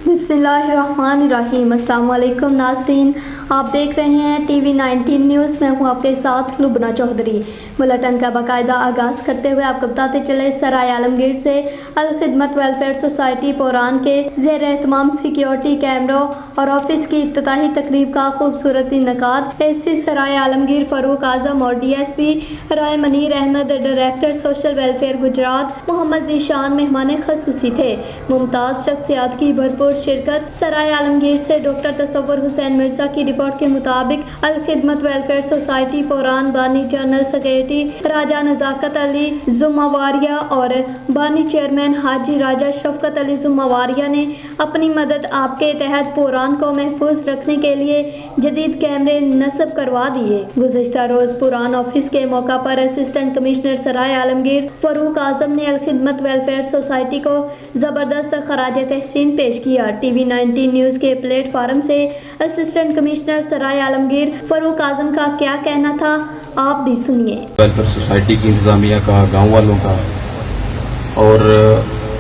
बिस्मिल्लाहिर्रहमानिर्रहीम। अस्सलाम वालेकुम नाज़रीन, आप देख रहे हैं TV 19 न्यूज़। मैं हूं आपके साथ लुबना चौधरी। बुलेटिन का बाकायदा आगाज़ करते हुए आपको बताते चले, सराय आलमगीर से अल खिदमत वेलफेयर सोसाइटी पोरान के ज़ेर एहतमाम सिक्योरिटी कैमरों और ऑफिस की इफ्तिताही तकरीब का खूबसूरत इनेकाद। एससी सराय आलमगीर फ़ारूक आज़म और DSP Rai Munir Ahmad, director social welfare Gujrat Mohammad Zeeshan मेहमान ख़ुसूसी थे। मुमताज़ शख्सियात की भरपूर शिरकत। सराय आलमगीर से डॉक्टर तसव्वुर हुसैन मिर्ज़ा की रिपोर्ट के मुताबिक अल खिदमत वेलफेयर सोसाइटी पोरान बानी जनरल सेक्रेटरी राजा नज़ाकत अली जुम्मावारिया और बानी चेयरमैन हाजी राजा शफकत अली जुम्मावारिया ने अपनी मदद आपके तहत पोरान को महफूज रखने के लिए जदीद कैमरे नस्ब करवा दिए। गुज़िश्ता रोज़ पुरान ऑफिस के मौका पर असिस्टेंट कमिश्नर सराय आलमगीर फ़ारूक आज़म ने अल खिदमत वेलफेयर सोसाइटी को ज़बरदस्त खराज तहसीन पेश किया। TV 19 न्यूज़ के प्लेटफार्म से असिस्टेंट कमिश्नर सराय आलमगीर फ़ारूक आज़म का क्या कहना था, आप भी सुनिए। वेलफेयर सोसाइटी की इंतज़ामिया का, गांव वालों का, और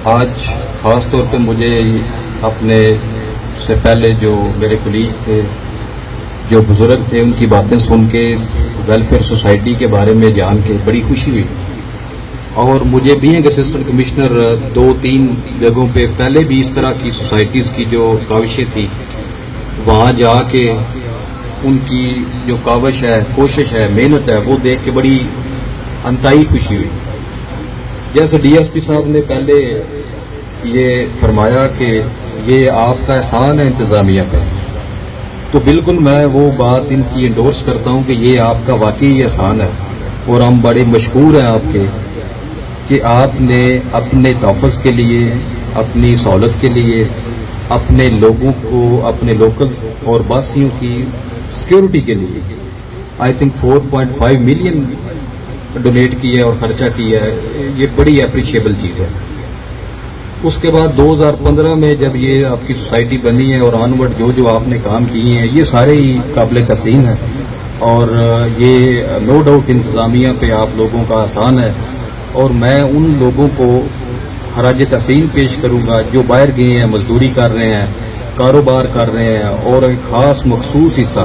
आज ख़ास तौर पे मुझे अपने से पहले जो मेरे कुलीग थे, जो बुज़ुर्ग थे, उनकी बातें सुन के इस वेलफेयर सोसाइटी के बारे में जान के बड़ी खुशी हुई। और मुझे भी एक असिस्टेंट कमिश्नर 2-3 जगहों पे पहले भी इस तरह की सोसाइटीज़ की जो काविशें थी, वहाँ जाके उनकी जो काविश है, कोशिश है, मेहनत है, वो देख के बड़ी अंतहाई खुशी हुई। जैसे DSP साहब ने पहले ये फरमाया कि ये आपका एहसान है इंतज़ामिया का, तो बिल्कुल मैं वो बात इनकी इंडोर्स करता हूँ कि ये आपका वाकई एहसान है। और हम बड़े मशकूर हैं आपके कि आपने अपने तहफ़्फ़ुज़ के लिए, अपनी सहूलत के लिए, अपने लोगों को, अपने लोकल्स और बासियों की सिक्योरिटी के लिए आई थिंक 4.5 मिलियन डोनेट किया है और ख़र्चा किया है। ये बड़ी अप्रिशिएबल चीज़ है। उसके बाद 2015 में जब ये आपकी सोसाइटी बनी है और ऑनवर्ड जो जो आपने काम किए हैं, ये सारे ही काबिल तहसीन है। और ये नो डाउट इंतज़ामिया पे आप लोगों का आसान है। और मैं उन लोगों को खराज तहसीन पेश करूंगा जो बाहर गए हैं, मजदूरी कर रहे हैं, कारोबार कर रहे हैं, और एक ख़ास मखसूस हिस्सा